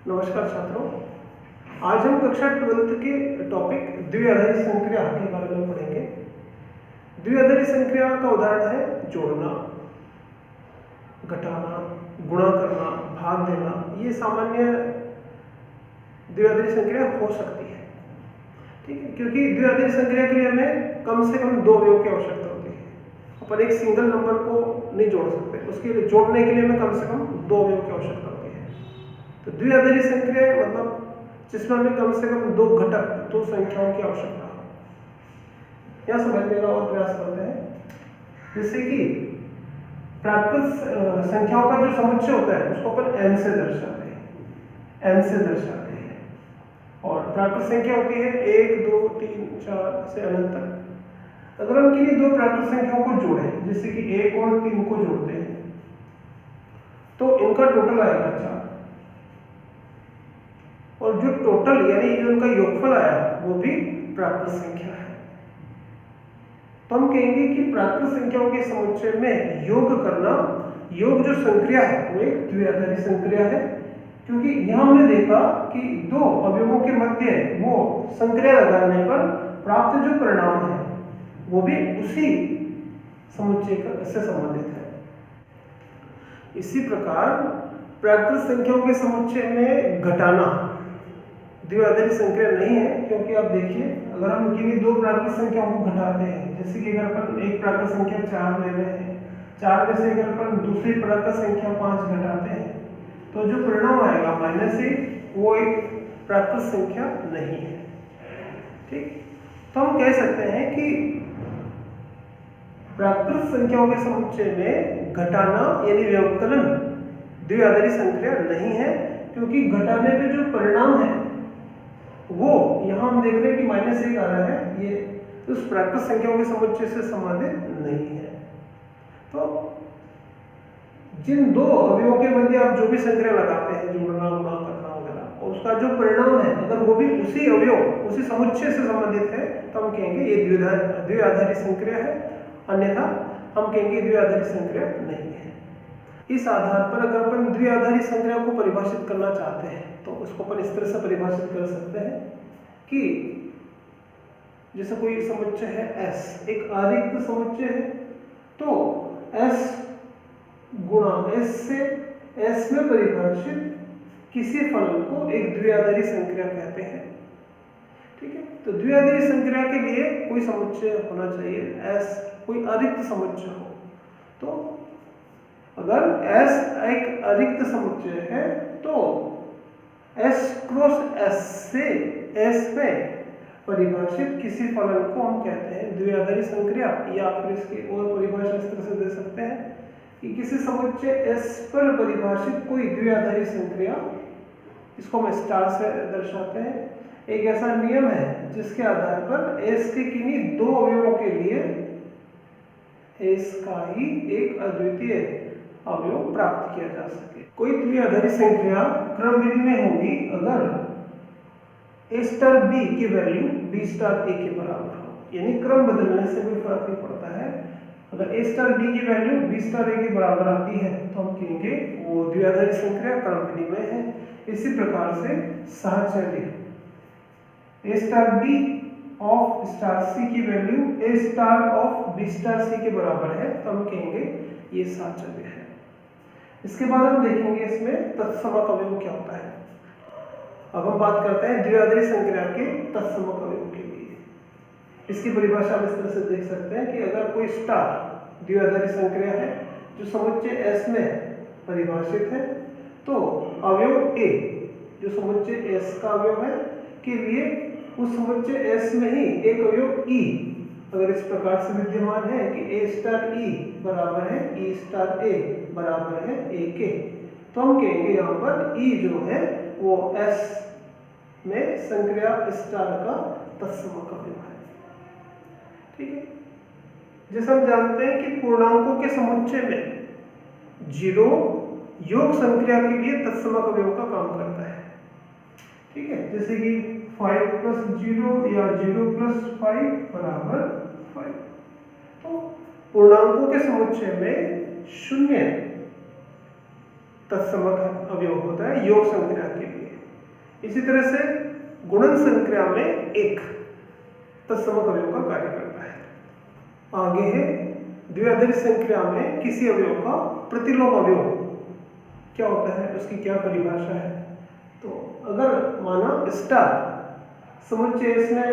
नमस्कार छात्रों, आज हम कक्षा 12th के टॉपिक द्विआधारी संक्रिया के बारे में पढ़ेंगे। द्विआधारी संक्रिया का उदाहरण है जोड़ना, घटाना, गुणा करना, भाग देना। ये सामान्य द्विआधारी संक्रिया हो सकती है, ठीक है, क्योंकि द्विआधारी संक्रिया के लिए हमें कम से कम दो अवयव की आवश्यकता होती है। अपन एक सिंगल नंबर को नहीं जोड़ सकते, उसके लिए जोड़ने के लिए हमें कम से कम दो अवयव की आवश्यकता होती है। तो द्विआधारी संक्रिया मतलब जिसमें हमें कम से कम दो घटक, दो संख्याओं की आवश्यकता हो। यह समझने का और प्रयास करते हैं। जैसे कि प्राकृत संख्याओं का जो समुच्चय होता है उसको अपन n से दर्शाते हैं। और प्राकृत संख्या होती है 1, 2, 3, 4 से अनंत तक। अगर हम किन्हीं दो प्राकृत संख्याओं को जोड़ें, जैसे कि 1 और 3 को जोड़ते हैं, तो इनका टोटल आएगा 4। और जो टोटल यानी जो उनका योगफल आया वो भी प्राकृत संख्या है। तो हम कहेंगे कि प्राकृत संख्याओं के समुच्चय में योग करना, योग जो संक्रिया है वो एक द्विआधारी संक्रिया है, क्योंकि यहां हमने देखा कि दो अवयवों के मध्य वो संक्रिया लगाने पर प्राप्त जो परिणाम है वो भी उसी समुच्चय से संबंधित है। इसी प्रकार प्राकृत संख्याओं के समुच्चय में घटाना द्विआधारी संक्रिया नहीं है, क्योंकि आप देखिए अगर हम किन्हीं दो प्राकृत संख्याओं को घटाते हैं, जैसे कि अगर अपन एक प्राकृत संख्या 4 ले रहे हैं, 4 में से अगर अपन दूसरी प्राकृत संख्या 5 घटाते हैं, तो जो परिणाम आएगा -1, वो एक प्राकृत संख्या नहीं है। ठीक, तो हम कह सकते हैं कि प्राकृत संख्याओं के समुच्चय में घटाना यानी व्यवकलन द्विआधारी संक्रिया नहीं है, क्योंकि घटाने में जो परिणाम है वो यहां हम देख रहे हैं कि -1 आ रहा है, ये उस प्राकृत संख्याओं के समुच्चय से संबंधित नहीं है। तो जिन दो अवयवों के मध्य आप जो भी संक्रिया लगाते हैं, जोड़ना, गुणा करना वगैरह, और उसका जो परिणाम है अगर वो भी उसी अवयव, उसी समुच्चय से संबंधित है, तो हम कहेंगे ये द्विआधारी संक्रिया है, अन्यथा हम कहेंगे द्विआधारी संक्रिया नहीं है। इस आधार पर अगर अपन द्विआधारी संक्रिया को परिभाषित करना चाहते हैं तो उसको अपन इस तरह से परिभाषित कर सकते हैं कि जैसे कोई समुच्चय है S, एक अरिक्त समुच्चय है, तो S गुणा S से S में परिभाषित किसी फलन को एक द्विआधारी संक्रिया कहते हैं। ठीक है, तो द्विआधारी संक्रिया के लिए कोई समुच्चय होना चाहिए, S कोई अरिक्त समुच्चय हो। तो अगर S एक अरिक्त समुच्चय है तो S क्रॉस S से S में परिभाषित किसी फलन को हम कहते हैं द्विआधारी संक्रिया, या फिर इसकी और परिभाषा इस तरह से दे सकते हैं कि किसी समुच्चय S पर परिभाषित कोई द्विआधारी संक्रिया, इसको हम स्टार से दर्शाते हैं। एक ऐसा नियम है जिसके आधार पर S के किन्हीं दो अवयवों के लिए S का ही एक अद्वितीय अवयव प्राप्त किया जा सके। कोई द्विआधारी संक्रिया क्रम विधि में होगी अगर A स्टार B की वैल्यू B स्टार A के बराबर हो, यानी क्रम बदलने से कोई फर्क नहीं पड़ता है। अगर A स्टार B की वैल्यू B स्टार A के बराबर आती है तो हम कहेंगे वो द्विआधारी संक्रिया क्रम विधि में है। इसी प्रकार से साहचर्य A star B of star C की value A star of B star C के बराबर है, तो हम कहेंगे ये साहचर्य है। इसके बाद हम देखेंगे इसमें तत्समक अवयव क्या होता है। अब हम बात करते हैं द्विआधारी संक्रिया के तत्समक अवयव के लिए। इसकी परिभाषा हम इस तरह से देख सकते हैं कि अगर कोई स्टार द्विआधारी संक्रिया है जो समुच्चय S में परिभाषित है, तो अवयव A जो समुच्चय S का अवयव है के लिए उस समुच्चय S में ही एक अवयव E अगर इस प्रकार से विद्यमान है कि A स्टार E बराबर है E स्टार A बराबर है A के, तो हम कहेंगे यहाँ पर E जो है वो S में संक्रिया स्टार का तत्समक अवयव है। ठीक है, जैसे हम जानते हैं कि पूर्णांकों के समुच्चय में 0 योग संक्रिया के लिए तत्समक अवयव का काम करता है। ठीक है, जैसे कि 5 + 0 या 0 + 5 बराबर 5। तो पूर्णांकों के समुच्चय में 0 तत्समक अवयव होता है योग संक्रिया के लिए। इसी तरह से गुणन संक्रिया में एक तत्समक अवयव का कार्य करता है। आगे है द्विआधारी संक्रिया में किसी अवयव का प्रतिलोम अवयव क्या होता है, उसकी क्या परिभाषा है। तो अगर माना स्टार समुच्चय इसमें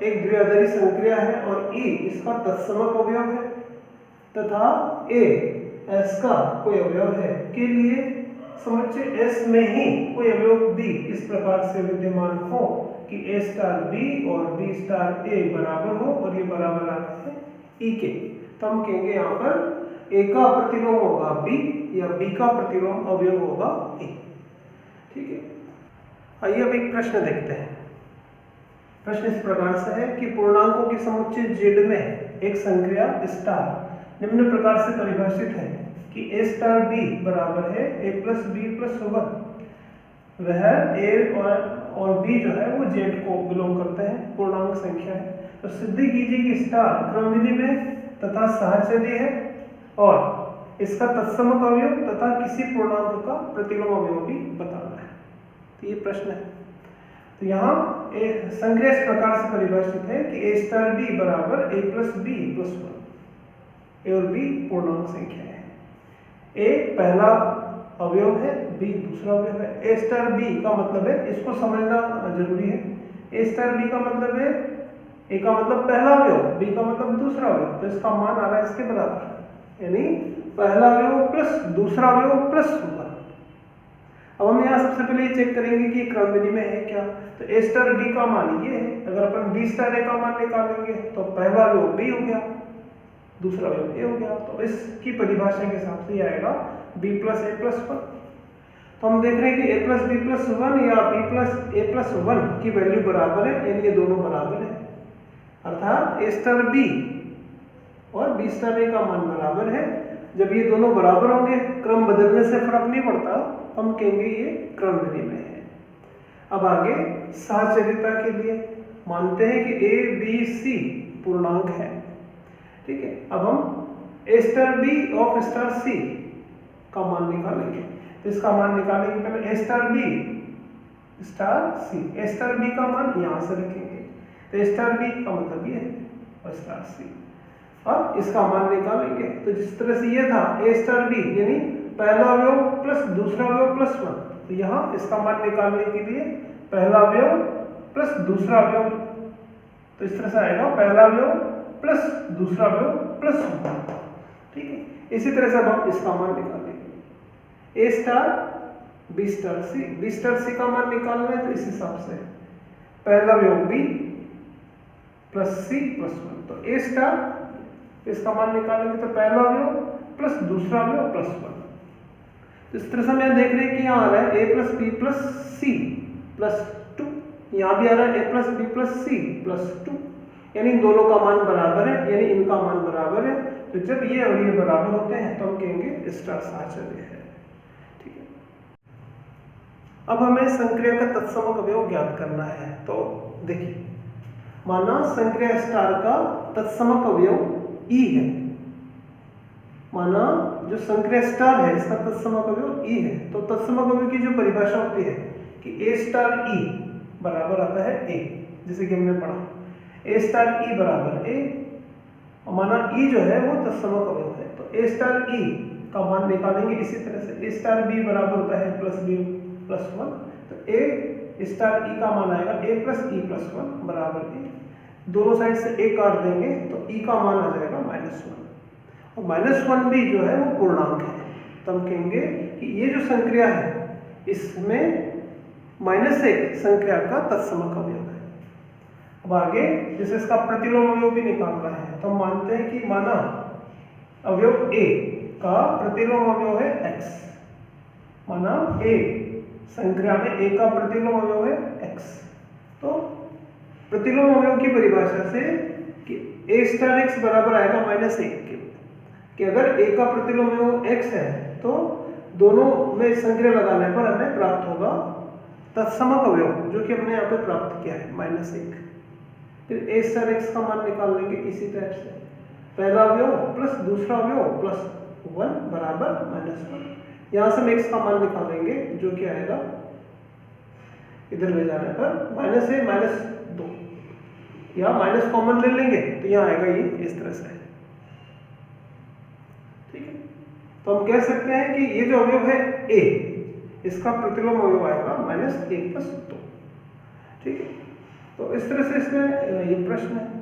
एक द्विआधारी संक्रिया है और ई इसका तत्समक अवयव है तथा ए एस का कोई अवयव है के लिए समुच्चय एस में ही कोई अवयव बी इस प्रकार से विद्यमान हो कि ए स्टार बी और बी स्टार ए बराबर हो और ये बराबर आते हैं ई के, तो हम कहेंगे यहाँ पर ए का प्रतिलोम होगा बी या बी का प्रतिलोम अवयव होगा ए। ठीक है, आइए अब एक प्रश्न देखते हैं। प्रश्न इस प्रकार से है कि पूर्णांकों के समुच्चय जेड में एक संक्रिया स्टार निम्न प्रकार से परिभाषित है कि ए स्टार बी बराबर है ए प्लस बी प्लस 1। वह ए और बी जो है वो जेड को बिलोंग करते हैं, पूर्णांक संख्या है। तो सिद्धि कीजिए कि स्टार क्रमविधि में तथा सहचर्य है और इसका तत्समक अवयव तथा किसी पूर्णांक का प्रतिलोम अवयव भी बताना है। तो ये प्रश्न है। तो यहाँ संक्रिया इस प्रकार से परिभाषित है कि ए स्टार बी बराबर ए प्लस बी प्लस 1। ए और बी पूर्णांक संख्या है। ए पहला अवयव है, बी दूसरा अवयव है। ए स्टार बी का मतलब है, इसको समझना जरूरी है। ए स्टार बी का मतलब है, ए का मतलब पहला अवयव, बी का मतलब दूसरा अवयव, तो इसका मान आ रहा है इसके बराबर, यानी पहला अवयव प्लस दूसरा अवयव प्लस 1। अब हम यहाँ सबसे पहले ये चेक करेंगे कि क्रमविधि में है क्या। तो ए स्टार बी का मान ये है, अगर अपन बी स्टार ए का मान निकालेंगे तो पहला अवयव बी हो गया, दूसरा अवयव ए हो गया। तो इसकी परिभाषा के हिसाब से ये आएगा बी प्लस ए प्लस 1। तो हम देख रहे हैं कि ए प्लस बी प्लस 1 या बी प्लस ए प्लस 1 की वैल्यू बराबर है, यानी ये दोनों बराबर है। अर्थात ए स्टार बी और बी स्टार ए का मान बराबर है। जब ये दोनों बराबर होंगे, क्रम बदलने से फर्क नहीं पड़ता, हम कहेंगे ये क्रमविधि में है। अब आगे सहचर्यता के लिए मानते हैं कि ए बी सी पूर्णांक है। ठीक है, अब हम ए star B of star c का मान निकालेंगे। तो इसका मान निकालेंगे पहले ए स्टार बी स्टार सी, ए स्टार बी का मान यहाँ से रखेंगे, तो ए स्टार बी का मतलब ये है और स्टार सी। अब इसका मान निकालेंगे, तो जिस तरह से ये था ए स्टार बी यानी पहला अवयव प्लस दूसरा अवयव प्लस 1, तो यहाँ इसका मान निकालने के लिए पहला अवयव प्लस दूसरा अवयव, तो इस तरह से आएगा पहला अवयव प्लस दूसरा अवयव प्लस 1। ठीक है, इसी तरह से हम इसका मान निकालेंगे ए star B star c, B star c का मान निकालना है तो इस हिसाब से पहला अवयव बी प्लस सी प्लस 1, तो ए स्टार इसका मान निकालेंगे तो पहला अवयव प्लस दूसरा अवयव प्लस 1। तो इस तरह से हम देख रहे हैं कि यहाँ आ रहा है A plus B plus C plus 2, यहाँ भी आ रहा है A plus B plus C plus 2, यानी इन दोनों का मान बराबर है, यानी इनका मान बराबर है। तो जब ये और ये बराबर होते हैं तो हम कहेंगे स्टार सहचर्य है। ठीक है, अब हमें संक्रिया का तत्समक अवयव ज्ञात करना है। तो देखिए, माना संक्रिया स्टार का तत्समक अवयव ई है। माना जो संक्रिया स्टार है इसका तत्समक अवयव ई है, तो तत्समक अवयव की जो परिभाषा होती है कि ए स्टार ई बराबर आता है ए, जैसे कि हमने पढ़ा ए स्टार ई बराबर ए, और माना ई जो है वो तत्समक अवयव है, तो ए स्टार ई का मान निकालेंगे इसी तरह से। ए स्टार बी बराबर होता है प्लस बी प्लस 1, तो ए स्टार ई का मान आएगा ए प्लस ई प्लस 1 बराबर ए। दोनों साइड से ए काट देंगे तो ई का मान आ जाएगा -1, और -1 भी जो है वो पूर्णांक है। तो हम कहेंगे कि ये जो संक्रिया है इसमें -1 संक्रिया का तत्समक अवयव है। अब आगे जैसे इसका प्रतिलोम अवयव भी निकालना है, तो हम मानते हैं कि माना अवयव ए का प्रतिलोम अवयव है x, माना ए संक्रिया में ए का प्रतिलोम अवयव है x, तो प्रतिलोम अवयव की परिभाषा से कि ए स्टार x बराबर आएगा -1 के, कि अगर ए का प्रतिलोम अवयव x है तो दोनों में संक्रिया लगाने पर हमें प्राप्त होगा तत्समक अवयव, जो कि हमने यहाँ पे प्राप्त किया है -1। फिर ए स्टार x का मान निकाल लेंगे इसी तरह से, पहला अवयव प्लस दूसरा अवयव प्लस 1 बराबर -1। यहाँ से हम x का मान निकालेंगे जो कि आएगा इधर ले जाने पर माइनस है -2, या माइनस कॉमन ले लेंगे तो यहाँ आएगा ये इस तरह से। ठीक है, तो हम कह सकते हैं कि ये जो अवयव है A, इसका प्रतिलोम अवयव आएगा -1 + 2। ठीक है, तो इस तरह से इसमें ये प्रश्न है।